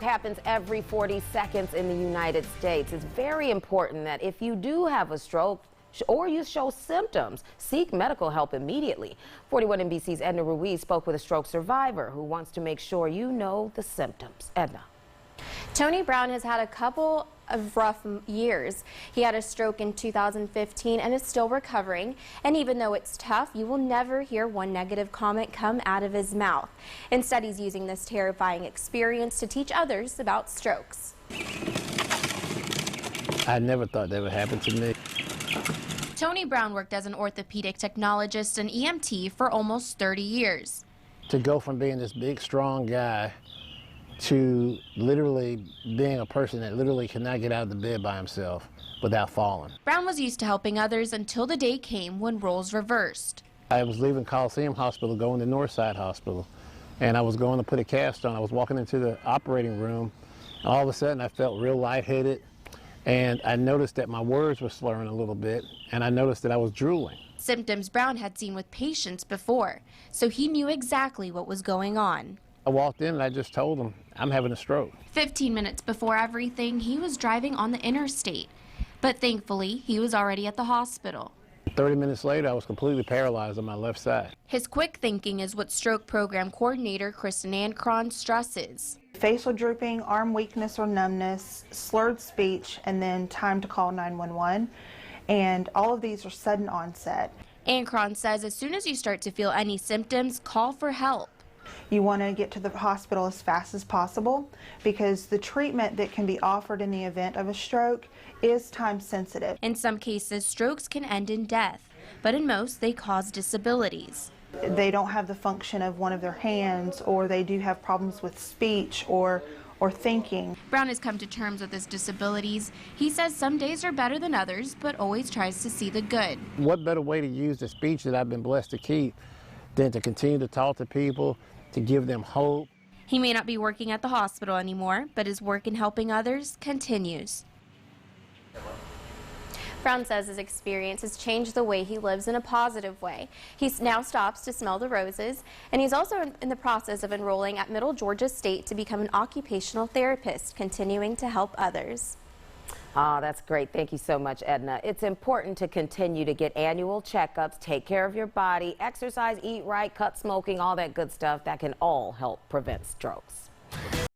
Happens every 40 seconds in the United States. It's very important that if you do have a stroke or you show symptoms, seek medical help immediately. 41 NBC's Edna Ruiz spoke with a stroke survivor who wants to make sure you know the symptoms. Edna. Tony Brown has had a couple of rough years. He had a stroke in 2015 and is still recovering. And even though it's tough, you will never hear one negative comment come out of his mouth. Instead, he's using this terrifying experience to teach others about strokes. I never thought that would happen to me. Tony Brown worked as an orthopedic technologist and EMT for almost 30 years. To go from being this big, strong guy to literally being a person that literally cannot get out of the bed by himself without falling. Brown was used to helping others until the day came when roles reversed. I was leaving Coliseum Hospital, going to Northside Hospital, and I was going to put a cast on. I was walking into the operating room, and all of a sudden I felt real lightheaded, and I noticed that my words were slurring a little bit, and I noticed that I was drooling. Symptoms Brown had seen with patients before, so he knew exactly what was going on. I walked in and I just told him, I'm having a stroke. 15 minutes before everything, he was driving on the interstate. But thankfully, he was already at the hospital. 30 minutes later, I was completely paralyzed on my left side. His quick thinking is what stroke program coordinator Kristen Ancron stresses. Facial drooping, arm weakness or numbness, slurred speech, and then time to call 911. And all of these are sudden onset. Ancron says as soon as you start to feel any symptoms, call for help. You want to get to the hospital as fast as possible because the treatment that can be offered in the event of a stroke is time sensitive. In some cases, strokes can end in death, but in most, they cause disabilities. They don't have the function of one of their hands, or they do have problems with speech or thinking. Brown has come to terms with his disabilities. He says some days are better than others, but always tries to see the good. What better way to use the speech that I've been blessed to keep than to continue to talk to people, to give them hope. He may not be working at the hospital anymore, but his work in helping others continues. Brown says his experience has changed the way he lives in a positive way. He now stops to smell the roses, and he's also in the process of enrolling at Middle Georgia State to become an occupational therapist, continuing to help others. Oh, that's great. Thank you so much, Edna. It's important to continue to get annual checkups, take care of your body, exercise, eat right, cut smoking, all that good stuff that can all help prevent strokes.